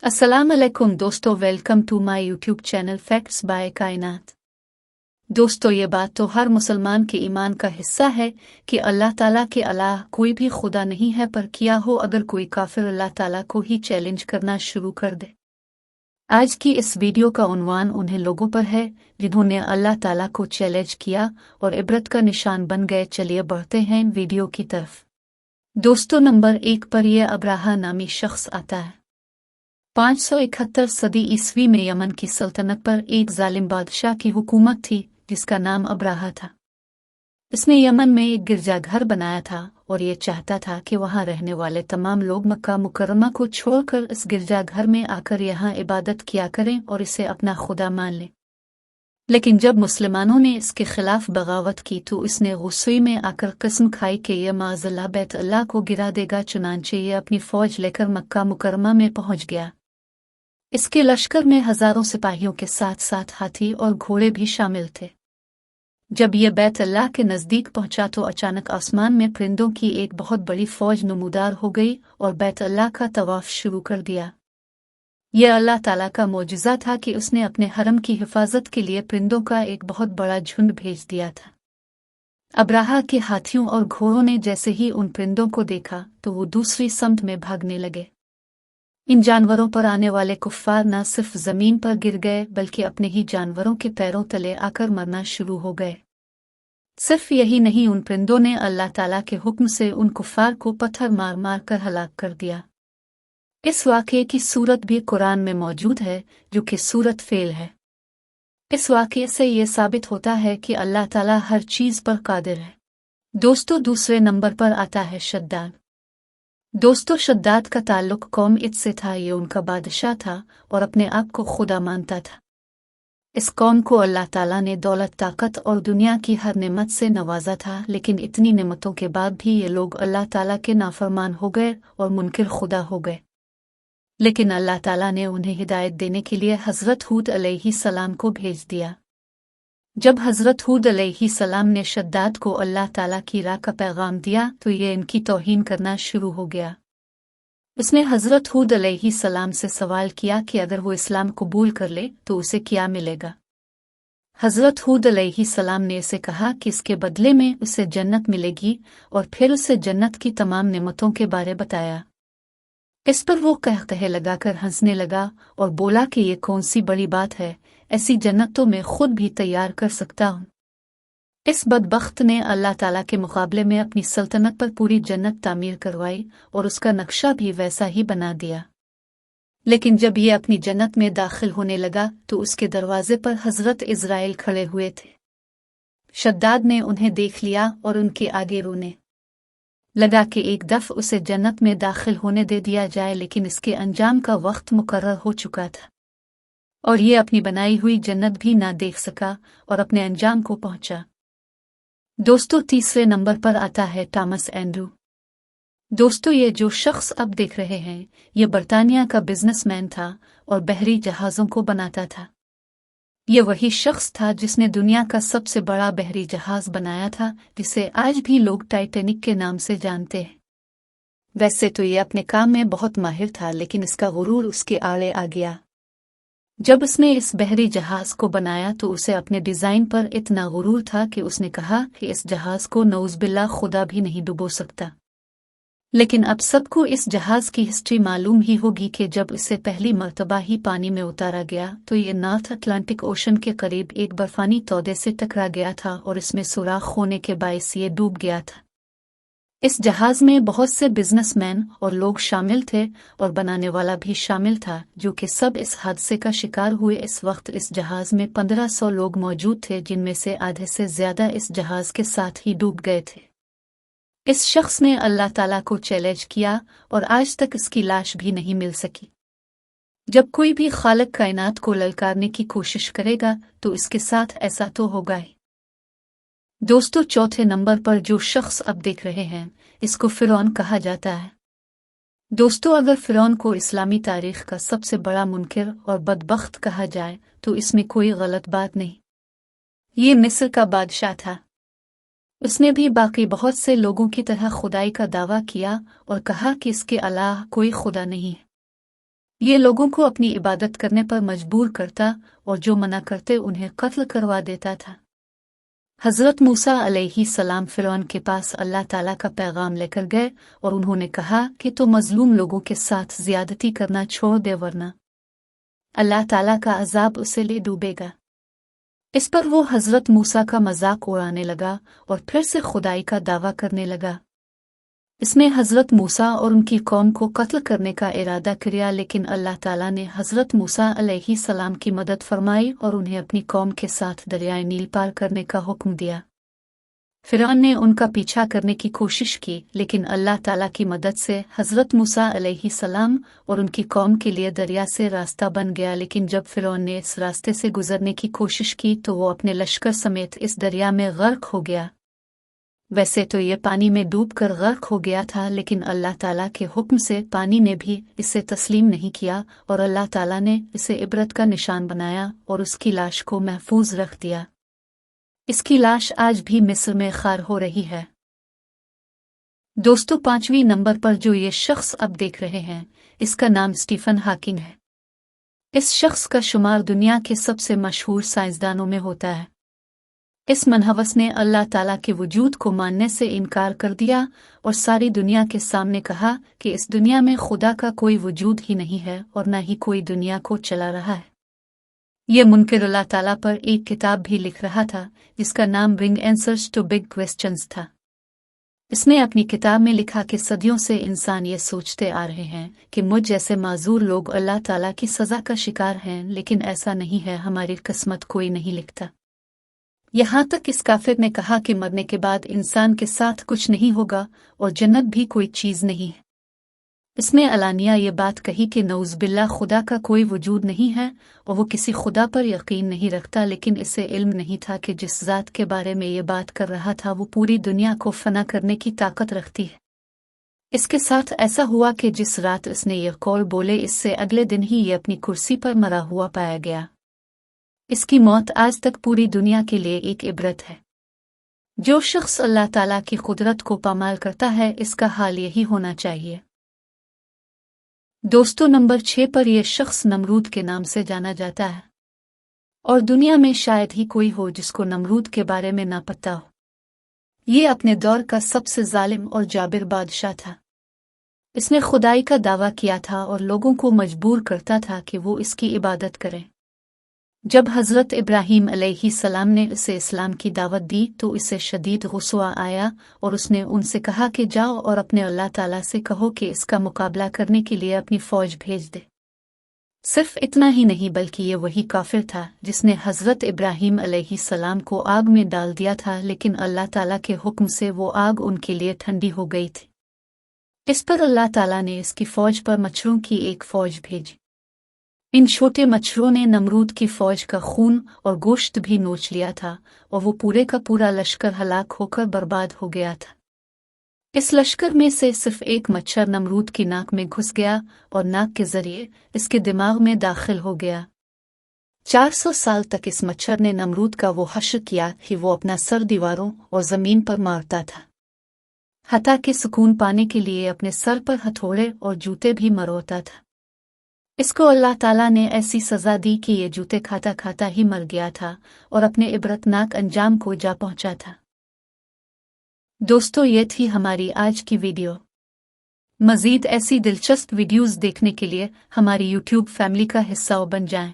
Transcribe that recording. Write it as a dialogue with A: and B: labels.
A: अस्सलाम अलैकुम दोस्तों, welcome to my YouTube channel facts by Kainat. दोस्तों, ये बात तो हर मुसलमान के ईमान का हिस्सा है कि अल्लाह ताला के अलावा कोई भी खुदा नहीं है, पर क्या हो अगर कोई काफिर अल्लाह ताला को ही चैलेंज करना शुरू कर दे। आज की इस वीडियो का उन्वान उन्हें लोगों पर है जिन्होंने अल्लाह ताला को चैलेंज किया और इबरत का निशान बन गए। चलिए बढ़ते हैं वीडियो की तरफ। दोस्तों, नंबर 1 पर यह अब्राहा नामी शख्स आता है। 571 सदी ईस्वी में यमन की सल्तनत पर एक जालिम बादशाह की हुकूमत थी जिसका नाम अब्राहा था। इसने यमन में एक गिरजाघर बनाया था और ये चाहता था कि वहां रहने वाले तमाम लोग मक्का मुकर्रमा को छोड़कर इस गिरजाघर में आकर यहाँ इबादत किया करें और इसे अपना खुदा मान लें। लेकिन जब मुसलमानों ने इसके खिलाफ बगावत की तो इसने गुस्से में आकर कसम खाई कि यह माज़अल्लाह बैत अल्लाह को गिरा देगा। चुनांचे ये अपनी फौज लेकर मक्का मुकर्रमा में पहुंच गया। इसके लश्कर में हजारों सिपाहियों के साथ साथ हाथी और घोड़े भी शामिल थे। जब यह बैत अल्लाह के नज़दीक पहुंचा तो अचानक आसमान में परिंदों की एक बहुत बड़ी फौज नमूदार हो गई और बैत अल्लाह का तवाफ शुरू कर दिया। यह अल्लाह ताला का मौजिज़ा था कि उसने अपने हरम की हिफाजत के लिए परिंदों का एक बहुत बड़ा झुंड भेज दिया था। अब्राहा के हाथियों और घोड़ों ने जैसे ही उन परिंदों को देखा तो वो दूसरी समत में भागने लगे। इन जानवरों पर आने वाले कुफ्फार न सिर्फ जमीन पर गिर गए बल्कि अपने ही जानवरों के पैरों तले आकर मरना शुरू हो गए। सिर्फ यही नहीं, उन परिंदों ने अल्लाह ताला के हुक्म से उन कुफ्फार को पत्थर मार मार कर हलाक कर दिया। इस वाक़ये की सूरत भी कुरान में मौजूद है जो कि सूरत फेल है। इस वाक़ये से ये साबित होता है कि अल्लाह ताला हर चीज़ पर कादिर है। दोस्तों, दूसरे नंबर पर आता है शद्दाद। दोस्तों, शद्दाद का ताल्लुक कौम इद से था। ये उनका बादशाह था और अपने आप को खुदा मानता था। इस कौम को अल्लाह ताला ने दौलत, ताकत और दुनिया की हर नेमत से नवाजा था, लेकिन इतनी नेमतों के बाद भी ये लोग अल्लाह ताला के नाफरमान हो गए और मुनकिर खुदा हो गए। लेकिन अल्लाह ताला ने उन्हें हिदायत देने के लिए हज़रत हूद अलैहिस्सलाम को भेज दिया। जब हज़रत हूद अलैहिस्सलाम ने शद्दाद को अल्लाह ताला की राह का पैगाम दिया तो ये इनकी तौहीन करना शुरू हो गया। उसने हज़रत हूद अलैहिस्सलाम से सवाल किया कि अगर वो इस्लाम कबूल कर ले तो उसे क्या मिलेगा। हज़रत हूद अलैहिस्सलाम ने इसे कहा कि इसके बदले में उसे जन्नत मिलेगी और फिर उसे जन्नत की तमाम नेमतों के बारे बताया। इस पर वो कहकहे लगाकर हंसने लगा और बोला कि ये कौन सी बड़ी बात है, ऐसी जन्नत तो मैं खुद भी तैयार कर सकता हूँ। इस बदबख्त ने अल्लाह ताला के मुकाबले में अपनी सल्तनत पर पूरी जन्नत तामीर करवाई और उसका नक्शा भी वैसा ही बना दिया। लेकिन जब ये अपनी जन्नत में दाखिल होने लगा तो उसके दरवाजे पर हज़रत इज़राइल खड़े हुए थे। शद्दाद ने उन्हें देख लिया और उनके आगे रोने लगा कि एक दफ़ उसे जन्नत में दाखिल होने दे दिया जाए, लेकिन इसके अंजाम का वक्त मुकर्रर हो चुका था और ये अपनी बनाई हुई जन्नत भी ना देख सका और अपने अंजाम को पहुंचा। दोस्तों, तीसरे नंबर पर आता है थॉमस एंड्रू। दोस्तों, ये जो शख्स अब देख रहे हैं ये बरतानिया का बिजनेसमैन था और बहरी जहाज़ों को बनाता था। ये वही शख्स था जिसने दुनिया का सबसे बड़ा बहरी जहाज़ बनाया था जिसे आज भी लोग टाइटैनिक के नाम से जानते हैं। वैसे तो ये अपने काम में बहुत माहिर था, लेकिन इसका गुरूर उसके आड़े आ गया। जब उसने इस बहरी जहाज को बनाया तो उसे अपने डिजाइन पर इतना गुरूर था कि उसने कहा कि इस जहाज को नऊज़बिल्लाह खुदा भी नहीं डुबो सकता। लेकिन अब सबको इस जहाज की हिस्ट्री मालूम ही होगी कि जब इसे पहली मर्तबा ही पानी में उतारा गया तो ये नॉर्थ अटलांटिक ओशन के करीब एक बर्फानी तौदे से टकरा गया था और इसमें सुराख होने के बायस ये डूब गया था। इस जहाज में बहुत से बिजनेसमैन और लोग शामिल थे और बनाने वाला भी शामिल था, जो कि सब इस हादसे का शिकार हुए। इस वक्त इस जहाज में 1500 लोग मौजूद थे, जिनमें से आधे से ज्यादा इस जहाज के साथ ही डूब गए थे। इस शख्स ने अल्लाह ताला को चैलेंज किया और आज तक इसकी लाश भी नहीं मिल सकी। जब कोई भी खालिक कायनात को ललकारने की कोशिश करेगा तो इसके साथ ऐसा तो होगा ही। दोस्तों, चौथे नंबर पर जो शख्स अब देख रहे हैं इसको फिरौन कहा जाता है। दोस्तों, अगर फिरौन को इस्लामी तारीख का सबसे बड़ा मुनकिर और बदबख्त कहा जाए तो इसमें कोई गलत बात नहीं। ये मिस्र का बादशाह था। उसने भी बाकी बहुत से लोगों की तरह खुदाई का दावा किया और कहा कि इसके अलावा कोई खुदा नहीं है। ये लोगों को अपनी इबादत करने पर मजबूर करता और जो मना करते उन्हें कत्ल करवा देता था। हज़रत मूसा अलैहिस्सलाम फ़िरौन के पास अल्लाह ताला का पैगाम लेकर गए और उन्होंने कहा कि तो मज़लूम लोगों के साथ ज़्यादती करना छोड़ दे वरना अल्लाह ताला का अज़ाब उसे ले डूबेगा। इस पर वो हज़रत मूसा का मजाक उड़ाने लगा और फिर से खुदाई का दावा करने लगा। इसने हज़रत मूसा और उनकी कौम को कत्ल करने का इरादा किया, लेकिन अल्लाह ताला ने हज़रत मूसा अलैहिस्सलाम की मदद फरमाई और उन्हें अपनी कौम के साथ दरियाए नील पार करने का हुक्म दिया। फ़िरौन ने उनका पीछा करने की कोशिश की, लेकिन अल्लाह ताला की मदद से हज़रत मूसा अलैहिस्सलाम और उनकी कौम के लिए दरिया से रास्ता बन गया। लेकिन जब फ़िरौन ने इस रास्ते से गुजरने की कोशिश की तो वो अपने लश्कर समेत इस दरिया में गर्क हो गया। वैसे तो ये पानी में डूबकर गर्क हो गया था, लेकिन अल्लाह ताला के हुक्म से पानी ने भी इसे तस्लीम नहीं किया और अल्लाह ताला ने इसे इबरत का निशान बनाया और उसकी लाश को महफूज रख दिया। इसकी लाश आज भी मिस्र में खार हो रही है। दोस्तों, 5वीं नंबर पर जो ये शख्स अब देख रहे हैं, इसका नाम स्टीफन हॉकिंग है। इस शख्स का शुमार दुनिया के सबसे मशहूर साइंसदानों में होता है। इस मनहवस ने अल्लाह ताला के वजूद को मानने से इनकार कर दिया और सारी दुनिया के सामने कहा कि इस दुनिया में खुदा का कोई वजूद ही नहीं है और न ही कोई दुनिया को चला रहा है। ये मुनकिर अल्लाह ताला पर एक किताब भी लिख रहा था जिसका नाम bring answers to big questions था। इसने अपनी किताब में लिखा कि सदियों से इंसान ये सोचते आ रहे हैं कि मुझ जैसे माजूर लोग अल्लाह ताला की सज़ा का शिकार हैं, लेकिन ऐसा नहीं है, हमारी किस्मत कोई नहीं लिखता। यहाँ तक इस काफिर ने कहा कि मरने के बाद इंसान के साथ कुछ नहीं होगा और जन्नत भी कोई चीज़ नहीं है। इसने अलानिया ये बात कही कि नऊज़ बिल्लाह खुदा का कोई वजूद नहीं है और वो किसी खुदा पर यकीन नहीं रखता, लेकिन इसे इल्म नहीं था कि जिस ज़ात के बारे में ये बात कर रहा था वो पूरी दुनिया को फना करने की ताकत रखती है। इसके साथ ऐसा हुआ कि जिस रात इसने ये कौल बोले, इससे अगले दिन ही ये अपनी कुर्सी पर मरा हुआ पाया गया। इसकी मौत आज तक पूरी दुनिया के लिए एक इबरत है। जो शख्स अल्लाह ताला की कुदरत को पामाल करता है, इसका हाल यही होना चाहिए। दोस्तों, नंबर 6 पर यह शख्स नमरूद के नाम से जाना जाता है और दुनिया में शायद ही कोई हो जिसको नमरूद के बारे में ना पता हो। ये अपने दौर का सबसे जालिम और जाबिर बादशाह था। इसने खुदाई का दावा किया था और लोगों को मजबूर करता था कि वो इसकी इबादत करें। जब हज़रत इब्राहीम अलैहिस्सलाम ने उसे इस्लाम की दावत दी तो इसे शदीद गुस्सा आया और उसने उनसे कहा कि जाओ और अपने अल्लाह ताला से कहो कि इसका मुकाबला करने के लिए अपनी फ़ौज भेज दे। सिर्फ इतना ही नहीं बल्कि ये वही काफिर था जिसने हज़रत इब्राहीम अलैहिस्सलाम को आग में डाल दिया था, लेकिन अल्लाह ताला के हुक्म से वो आग उनके लिए ठंडी हो गई थी। इस पर अल्लाह ताला ने इसकी फ़ौज पर मच्छरों की एक फ़ौज भेजी। इन छोटे मच्छरों ने नमरूद की फ़ौज का खून और गोश्त भी नोच लिया था और वो पूरे का पूरा लश्कर हलाक होकर बर्बाद हो गया था। इस लश्कर में से सिर्फ एक मच्छर नमरूद की नाक में घुस गया और नाक के जरिए इसके दिमाग में दाखिल हो गया। 400 साल तक इस मच्छर ने नमरूद का वो हश्र किया कि वो अपना सर दीवारों और ज़मीन पर मारता था, हत्ता कि सुकून पाने के लिए अपने सर पर हथौड़े और जूते भी मरोड़ता था। इसको अल्लाह ताला ने ऐसी सज़ा दी कि ये जूते खाता खाता ही मर गया था और अपने इबरतनाक अंजाम को जा पहुंचा था। दोस्तों, ये थी हमारी आज की वीडियो। मज़ीद ऐसी दिलचस्प वीडियोज़ देखने के लिए हमारी YouTube फैमिली का हिस्सा बन जाएं।